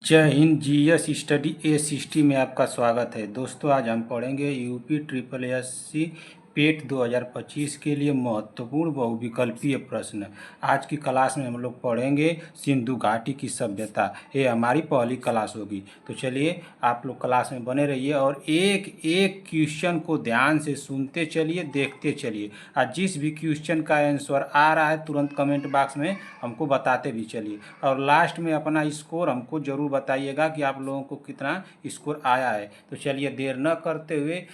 जय Hind. GS study ए60 में आपका स्वागत है। दोस्तों, आज हम पढ़ेंगे यूपी ट्रिपल एससी पेट 2025 के लिए महत्वपूर्ण बहुविकल्पीय प्रश्न। आज की क्लास में हम लोग पढ़ेंगे सिंधु घाटी की सभ्यता। ये हमारी पहली क्लास होगी, तो चलिए आप लोग क्लास में बने रहिए और एक एक क्वेश्चन को ध्यान से सुनते चलिए, देखते चलिए। आज जिस भी क्वेश्चन का आंसर आ रहा है तुरंत कमेंट बॉक्स में हमको बताते भी चलिए, और लास्ट में अपना स्कोर हमको ज़रूर बताइएगा कि आप लोगों को कितना स्कोर आया है। तो चलिए देर न करते हुए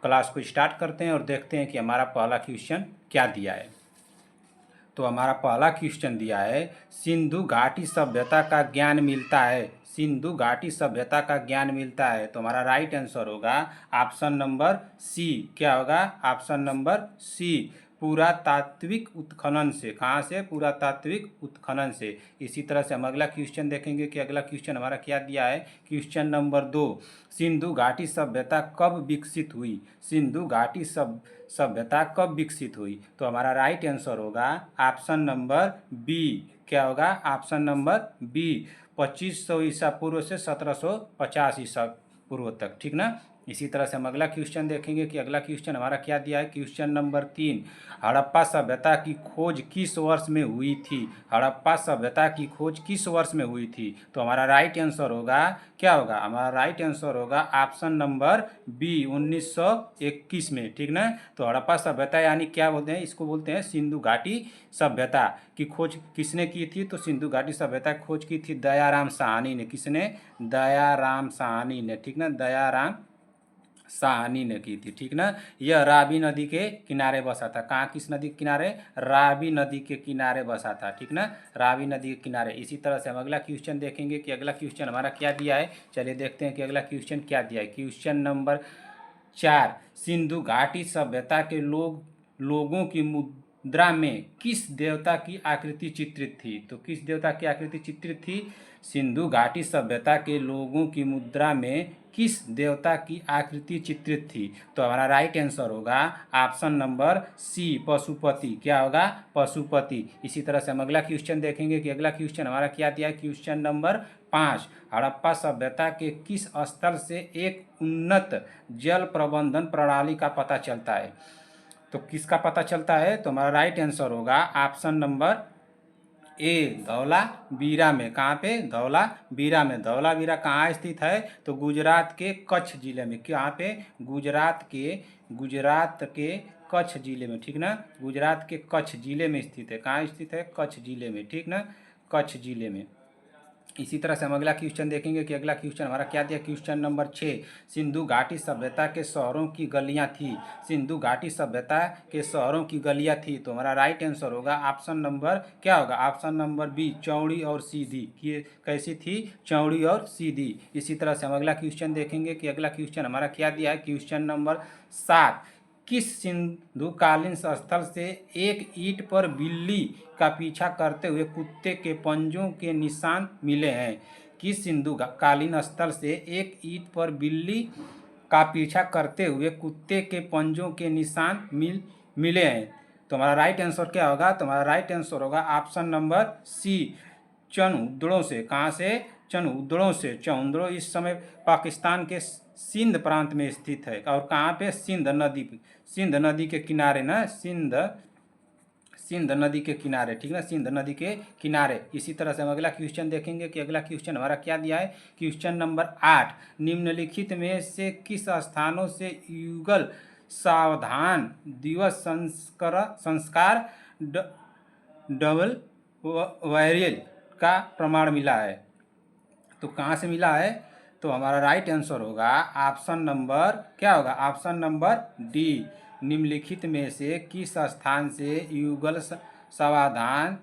क्लास को स्टार्ट करते हैं और देखते हैं कि हमारा पहला क्वेश्चन क्या दिया है। तो हमारा पहला क्वेश्चन दिया है, सिंधु घाटी सभ्यता का ज्ञान मिलता है। सिंधु घाटी सभ्यता का ज्ञान मिलता है, तो हमारा राइट आंसर होगा ऑप्शन नंबर सी। क्या होगा? ऑप्शन नंबर सी, पुरातात्विक उत्खनन से। कहाँ से? पुरातात्विक उत्खनन से। इसी तरह से हम अगला क्वेश्चन देखेंगे कि अगला क्वेश्चन हमारा क्या दिया है। क्वेश्चन नंबर 2, सिंधु घाटी सभ्यता कब विकसित हुई? सिंधु घाटी सभ्यता कब विकसित हुई? तो हमारा राइट आंसर होगा ऑप्शन नंबर बी। क्या होगा? ऑप्शन नंबर बी, 2500 ईसा पूर्व से 1750 ईसा पूर्व तक। ठीक ना? इसी तरह से हम अगला क्वेश्चन देखेंगे कि अगला क्वेश्चन हमारा क्या दिया है। क्वेश्चन नंबर 3, हड़प्पा सभ्यता की खोज किस वर्ष में हुई थी? हड़प्पा सभ्यता की खोज किस वर्ष में हुई थी? तो हमारा राइट आंसर होगा, क्या होगा? हमारा राइट आंसर होगा ऑप्शन नंबर बी, 1921 में। ठीक ना? तो हड़प्पा सभ्यता यानी क्या बोलते हैं? इसको बोलते हैं सिंधु घाटी सभ्यता की खोज किसने की थी? तो सिंधु घाटी सभ्यता की खोज की थी दयाराम साहनी ने। किसने? दयाराम साहनी ने। ठीक ना? दयाराम साहनी ने की थी। ठीक ना? यह रावी नदी के किनारे बसा था। कहाँ? किस नदी के किनारे? रावी नदी के किनारे बसा था। ठीक ना? रावी नदी के किनारे। इसी तरह से हम अगला क्वेश्चन देखेंगे कि अगला क्वेश्चन हमारा क्या दिया है। चलिए देखते हैं कि अगला क्वेश्चन क्या दिया है। क्वेश्चन नंबर 4, सिंधु घाटी सभ्यता के लोगों की मुद्रा में किस देवता की आकृति चित्रित थी? तो किस देवता की आकृति चित्रित थी? सिंधु घाटी सभ्यता के लोगों की मुद्रा में किस देवता की आकृति चित्रित थी? तो हमारा राइट आंसर होगा ऑप्शन नंबर सी, पशुपति। क्या होगा? पशुपति। इसी तरह से हम अगला क्वेश्चन देखेंगे कि अगला क्वेश्चन हमारा क्या दिया है। क्वेश्चन नंबर 5, हड़प्पा सभ्यता के किस स्थल से एक उन्नत जल प्रबंधन प्रणाली का पता चलता है? तो किसका पता चलता है? तो हमारा राइट आंसर होगा ऑप्शन नंबर ए, धौलावीरा में। कहाँ पे? धौलावीरा में। धौलावीरा कहाँ स्थित है? तो गुजरात के कच्छ जिले में। कहाँ पे? गुजरात के कच्छ जिले में। ठीक ना? गुजरात के कच्छ जिले में स्थित है। कहाँ स्थित है? कच्छ जिले में। ठीक ना? कच्छ जिले में। इसी तरह से हम अगला क्वेश्चन देखेंगे कि अगला क्वेश्चन हमारा क्या दिया। क्वेश्चन नंबर 6, सिंधु घाटी सभ्यता के शहरों की गलियां थी। सिंधु घाटी सभ्यता के शहरों की गलियां थी, तो हमारा राइट आंसर होगा ऑप्शन नंबर, क्या होगा? ऑप्शन नंबर बी, चौड़ी और सीधी। कि कैसी थी? चौड़ी और सीधी। इसी तरह से हम अगला क्वेश्चन देखेंगे कि अगला क्वेश्चन हमारा क्या दिया है। क्वेश्चन नंबर 7, किस सिंधुकालीन स्थल से एक ईंट पर बिल्ली का पीछा करते हुए कुत्ते के पंजों के निशान मिले हैं? किस सिंधुकालीन स्थल से एक ईंट पर बिल्ली का पीछा करते हुए कुत्ते के पंजों के निशान मिले हैं? तो हमारा राइट आंसर क्या होगा? तो हमारा राइट आंसर होगा ऑप्शन नंबर सी, चंद्रों से। कहाँ से? चंद्रों से। चंद्रों इस समय पाकिस्तान के सिंध प्रांत में स्थित है। और कहाँ पे? सिंध नदी के किनारे ना। सिंध नदी के किनारे। ठीक ना? सिंध नदी के किनारे। इसी तरह से हम अगला क्वेश्चन देखेंगे कि अगला क्वेश्चन हमारा क्या दिया है। क्वेश्चन नंबर 8, निम्नलिखित में से किस स्थानों से युगल सावधान दिवस संस्कार डबल वायरियल का प्रमाण मिला है? तो कहाँ से मिला है? तो हमारा राइट आंसर होगा ऑप्शन नंबर, क्या होगा? ऑप्शन नंबर डी, निम्नलिखित में से किस स्थान से युगल सावधान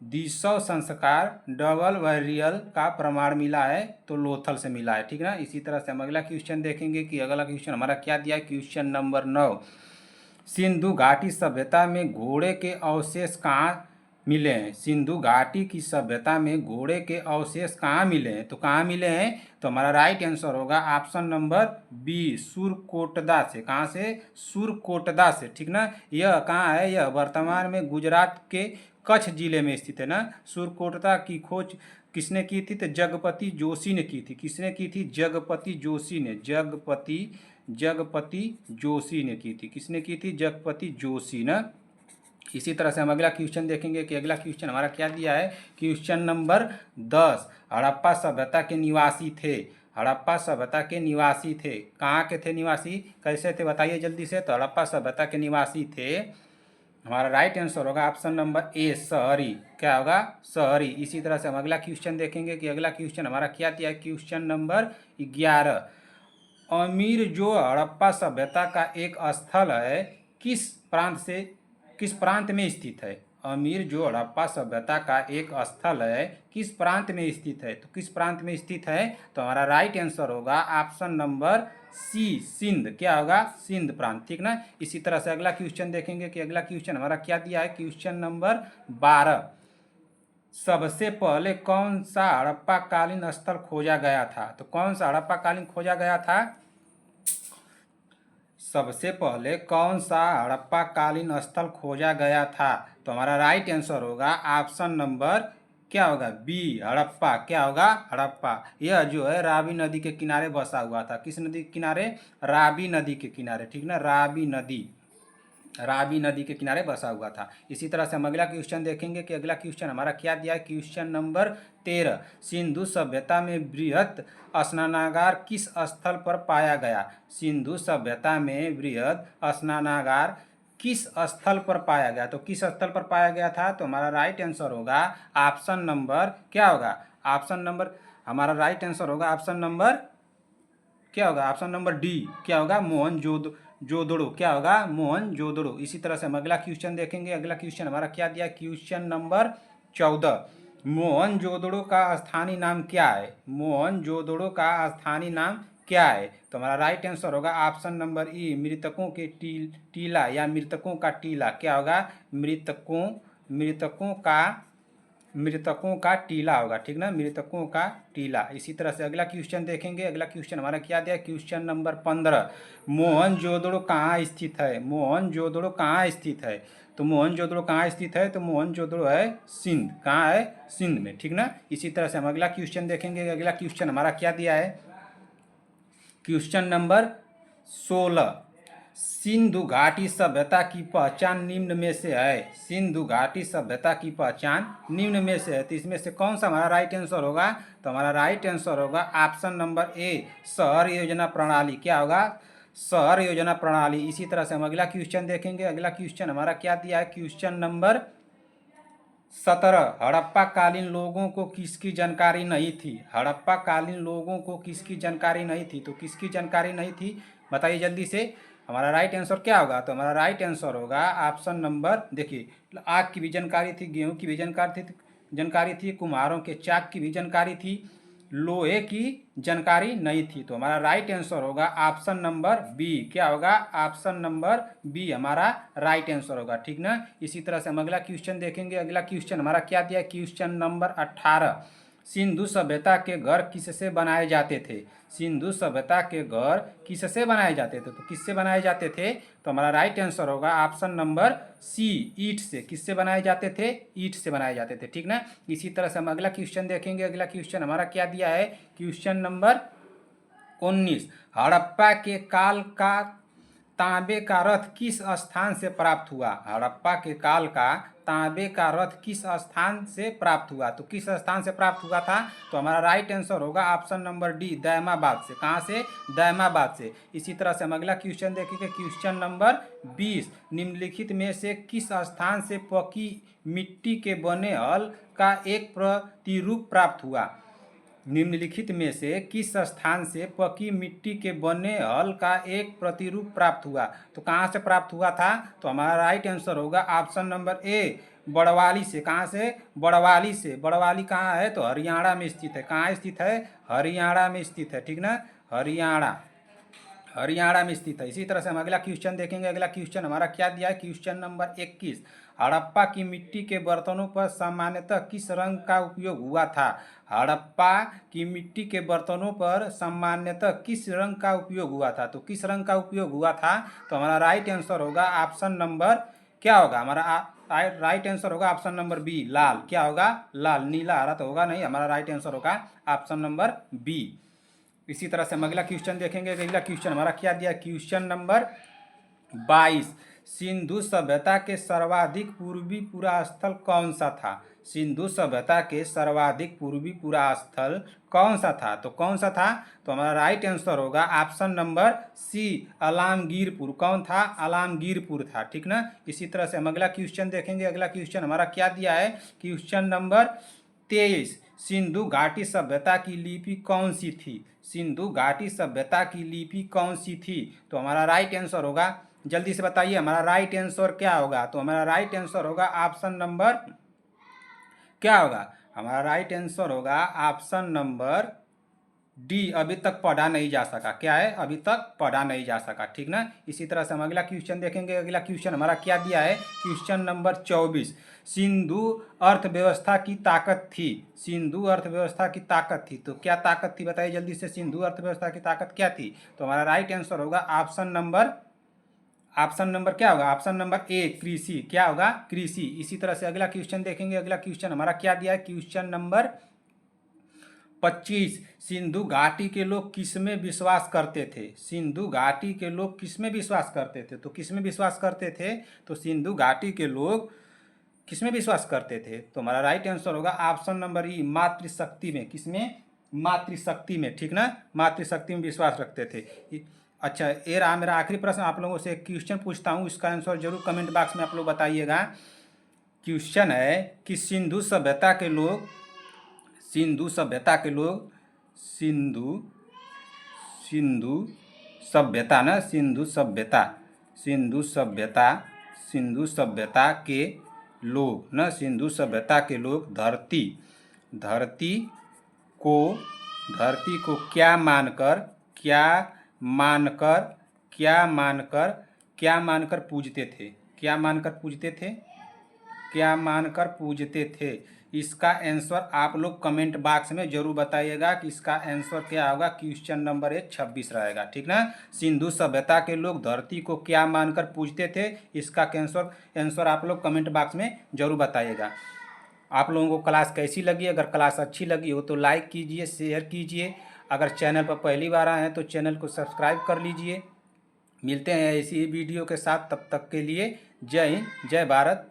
दिसव संस्कार डबल वायरियल का प्रमाण मिला है? तो लोथल से मिला है। ठीक ना? इसी तरह से हम अगला क्वेश्चन देखेंगे कि अगला क्वेश्चन हमारा क्या दिया है। क्वेश्चन नंबर 9, सिंधु घाटी सभ्यता में घोड़े के अवशेष कहाँ मिले हैं? सिंधु घाटी की सभ्यता में घोड़े के अवशेष कहाँ मिले हैं? तो कहाँ मिले हैं? तो हमारा राइट आंसर होगा ऑप्शन नंबर बी, सुरकोटदा से। कहाँ से? सुरकोटदा से। ठीक ना? यह कहाँ है? यह वर्तमान में गुजरात के कच्छ जिले में स्थित है ना। सुरकोटता की खोज किसने की थी? तो जगपति जोशी ने की थी। किसने की थी? जगपति जोशी ने। जगपति जोशी ने की थी। किसने की थी? जगपति जोशी ना। इसी तरह से हम अगला क्वेश्चन देखेंगे कि अगला क्वेश्चन हमारा क्या दिया है। क्वेश्चन नंबर 10, हड़प्पा सभ्यता के निवासी थे। हड़प्पा सभ्यता के निवासी थे। कहाँ के थे निवासी? कैसे थे बताइए जल्दी से। तो हड़प्पा सभ्यता के निवासी थे, हमारा राइट आंसर होगा ऑप्शन नंबर ए, शहरी। क्या होगा? शहरी। इसी तरह से हम अगला क्वेश्चन देखेंगे कि अगला क्वेश्चन हमारा क्या दिया है। क्वेश्चन नंबर 11, अमीर जो हड़प्पा सभ्यता का एक स्थल है, किस प्रांत में स्थित है? अमीर जो हड़प्पा सभ्यता का एक स्थल है किस प्रांत में स्थित है? तो किस प्रांत में स्थित है? तो हमारा राइट आंसर होगा ऑप्शन नंबर सी, सिंध। क्या होगा? सिंध प्रांत। ठीक ना। इसी तरह से अगला क्वेश्चन देखेंगे कि अगला क्वेश्चन हमारा क्या दिया है। क्वेश्चन नंबर 12, सबसे पहले कौन सा हड़प्पा कालीन स्थल खोजा गया था? तो कौन सा हड़प्पा कालीन खोजा गया था? सबसे पहले कौन सा हड़प्पा कालीन स्थल खोजा गया था? तो हमारा राइट आंसर होगा ऑप्शन नंबर क्या होगा? बी, हड़प्पा। क्या होगा? हड़प्पा। यह जो है रावी नदी के किनारे बसा हुआ था। किस नदी के किनारे? रावी नदी के किनारे। ठीक ना। रावी नदी के किनारे बसा हुआ था। इसी तरह से हम अगला क्वेश्चन देखेंगे कि अगला क्वेश्चन हमारा क्या दिया है। क्वेश्चन नंबर 13, सिंधु सभ्यता में बृहत स्नानागार किस स्थल पर पाया गया? सिंधु सभ्यता में बृहत स्नानागार किस स्थल पर पाया गया? तो किस स्थल पर पाया गया था? तो हमारा राइट आंसर होगा ऑप्शन नंबर क्या होगा? ऑप्शन नंबर हमारा राइट आंसर होगा ऑप्शन नंबर क्या होगा? Option number D. क्या होगा? मोहनजोदड़ो। क्या होगा? मोहनजोदड़ो। इसी तरह से हम अगला क्वेश्चन देखेंगे। अगला क्वेश्चन हमारा क्या दिया? क्वेश्चन नंबर 14, मोहनजोदड़ो का स्थानीय नाम क्या है? मोहनजोदड़ो का स्थानीय नाम क्या है? तो हमारा राइट आंसर होगा ऑप्शन नंबर ई, मृतकों के टीला या मृतकों का टीला। क्या होगा? मृतकों का टीला होगा। ठीक ना। मृतकों का टीला। इसी तरह से अगला क्वेश्चन देखेंगे। अगला क्वेश्चन हमारा क्या दिया? क्वेश्चन नंबर 15, मोहनजोदड़ो कहाँ स्थित है? मोहनजोदड़ो कहाँ स्थित है? तो मोहनजोदड़ो कहाँ स्थित है? तो मोहनजोदड़ो है सिंध। कहाँ है? सिंध में। ठीक ना। इसी तरह से हम अगला क्वेश्चन देखेंगे। अगला क्वेश्चन हमारा क्या दिया है? क्वेश्चन नंबर 16, सिंधु घाटी सभ्यता की पहचान निम्न में से है। सिंधु घाटी सभ्यता की पहचान निम्न में से है। तो इसमें से कौन सा हमारा राइट आंसर होगा? तो हमारा राइट आंसर होगा ऑप्शन नंबर ए, शहर योजना प्रणाली। क्या होगा? शहर योजना प्रणाली। इसी तरह से हम अगला क्वेश्चन देखेंगे। अगला क्वेश्चन हमारा क्या दिया है? क्वेश्चन नंबर 17, हड़प्पा कालीन लोगों को किसकी जानकारी नहीं थी? हड़प्पा कालीन लोगों को किसकी जानकारी नहीं थी? तो किसकी जानकारी नहीं थी बताइए जल्दी से। हमारा राइट आंसर क्या होगा? तो हमारा राइट आंसर होगा ऑप्शन नंबर, देखिए, आग की भी जानकारी थी, गेहूं की भी जानकारी थी, कुम्हारों के चाक की भी जानकारी थी, लोहे की जानकारी नहीं थी। तो हमारा राइट आंसर होगा ऑप्शन नंबर बी। क्या होगा? ऑप्शन नंबर बी हमारा राइट आंसर होगा। ठीक ना। इसी तरह से हम अगला क्वेश्चन देखेंगे। अगला क्वेश्चन हमारा क्या दिया? क्वेश्चन नंबर 18, सिंधु सभ्यता के घर किससे बनाए जाते थे? सिंधु सभ्यता के घर किससे बनाए जाते थे? तो किससे बनाए जाते थे? तो हमारा राइट आंसर होगा ऑप्शन नंबर सी, ईंट से। किससे बनाए जाते थे? ईंट से बनाए जाते थे। ठीक ना। इसी तरह से हम अगला क्वेश्चन देखेंगे। अगला क्वेश्चन हमारा क्या दिया है? क्वेश्चन नंबर 19, हड़प्पा के काल का तांबे का रथ किस स्थान से प्राप्त हुआ? हड़प्पा के काल का तांबे का रथ किस स्थान से प्राप्त हुआ? तो किस स्थान से प्राप्त हुआ था? तो हमारा राइट आंसर होगा ऑप्शन नंबर डी, दैमाबाद से। कहाँ से? दैमाबाद से। इसी तरह से हम अगला क्वेश्चन देखेंगे। क्वेश्चन नंबर 20, निम्नलिखित में से किस स्थान से पकी मिट्टी के बने हल का एक प्रतिरूप प्राप्त हुआ? निम्नलिखित में से किस स्थान से पकी मिट्टी के बने हल का एक प्रतिरूप प्राप्त हुआ? तो कहाँ से प्राप्त हुआ था? तो हमारा राइट आंसर होगा ऑप्शन नंबर ए, बड़वाली से। कहाँ से? बड़वाली से। बड़वाली कहाँ है? तो हरियाणा में स्थित है। कहाँ स्थित है? हरियाणा में स्थित है। ठीक ना। हरियाणा में स्थित है। इसी तरह से हम अगला क्वेश्चन देखेंगे। अगला क्वेश्चन हमारा क्या दिया है? क्वेश्चन नंबर 21, हड़प्पा की मिट्टी के बर्तनों पर सामान्यतः किस रंग का उपयोग हुआ था? हड़प्पा की मिट्टी के बर्तनों पर सामान्यतः किस रंग का उपयोग हुआ था? तो किस रंग का उपयोग हुआ था? तो हमारा राइट आंसर होगा ऑप्शन नंबर क्या होगा? हमारा राइट आंसर होगा ऑप्शन नंबर बी, लाल। क्या होगा? लाल। नीला हरा तो होगा नहीं, हमारा राइट आंसर होगा ऑप्शन नंबर बी। इसी तरह से हम अगला क्वेश्चन देखेंगे। अगला क्वेश्चन हमारा क्या दिया? क्वेश्चन नंबर 22, सिंधु सभ्यता के सर्वाधिक पूर्वी पूरा स्थल कौन सा था? सिंधु सभ्यता के सर्वाधिक पूर्वी पूरा स्थल कौन सा था? तो कौन सा था? तो हमारा राइट आंसर होगा ऑप्शन नंबर सी, अलामगीरपुर। कौन था? अलामगीरपुर था। ठीक ना। इसी तरह से हम अगला क्वेश्चन देखेंगे। अगला क्वेश्चन हमारा क्या दिया है? क्वेश्चन नंबर 23, सिंधु घाटी सभ्यता की लिपि कौन सी थी? सिंधु घाटी सभ्यता की लिपि कौन सी थी? तो हमारा राइट आंसर होगा, जल्दी से बताइए हमारा राइट आंसर क्या होगा? तो हमारा राइट आंसर होगा ऑप्शन नंबर, क्या होगा? हमारा राइट आंसर होगा ऑप्शन नंबर डी, अभी तक पढ़ा नहीं जा सका। क्या है? अभी तक पढ़ा नहीं जा सका। ठीक ना। इसी तरह से हम अगला क्वेश्चन देखेंगे। अगला क्वेश्चन हमारा क्या दिया है? क्वेश्चन नंबर 24, सिंधु अर्थव्यवस्था की ताकत थी। सिंधु अर्थव्यवस्था की ताकत थी, तो क्या ताकत थी बताइए जल्दी से? सिंधु अर्थव्यवस्था की ताकत क्या थी? तो हमारा राइट आंसर होगा ऑप्शन नंबर क्या होगा? ऑप्शन नंबर ए, कृषि। क्या होगा? कृषि। इसी तरह से अगला क्वेश्चन देखेंगे। अगला क्वेश्चन हमारा क्या दिया है? क्वेश्चन नंबर 25, सिंधु घाटी के लोग किसमें विश्वास करते थे? सिंधु घाटी के लोग किसमें विश्वास करते थे? तो किसमें विश्वास करते थे? तो सिंधु घाटी के लोग किसमें विश्वास करते थे? तो हमारा राइट आंसर होगा ऑप्शन नंबर ई, मातृशक्ति में। किसमें? मातृशक्ति में। ठीक ना। मातृशक्ति में विश्वास रखते थे। अच्छा, ये रहा मेरा आखिरी प्रश्न। आप लोगों से एक क्वेश्चन पूछता हूँ, इसका आंसर जरूर कमेंट बॉक्स में आप लोग बताइएगा। क्वेश्चन है कि सिंधु सभ्यता के लोग सिंधु सभ्यता के लोग सिंधु सभ्यता ना सिंधु सभ्यता सिंधु सभ्यता सिंधु सभ्यता के लोग ना सिंधु सभ्यता के लोग धरती को क्या मानकर पूजते थे? क्या मानकर पूजते थे? इसका आंसर आप लोग कमेंट बॉक्स में जरूर बताइएगा कि इसका आंसर क्या होगा। क्वेश्चन नंबर 26 रहेगा। ठीक ना। सिंधु सभ्यता के लोग धरती को क्या मानकर पूजते थे? इसका आंसर आप लोग कमेंट बॉक्स में जरूर बताइएगा। आप लोगों को क्लास कैसी लगी? अगर क्लास अच्छी लगी हो तो लाइक कीजिए, शेयर कीजिए। अगर चैनल पर पहली बार आए हैं तो चैनल को सब्सक्राइब कर लीजिए। मिलते हैं ऐसी ही वीडियो के साथ, तब तक के लिए जय हिंद, जय भारत।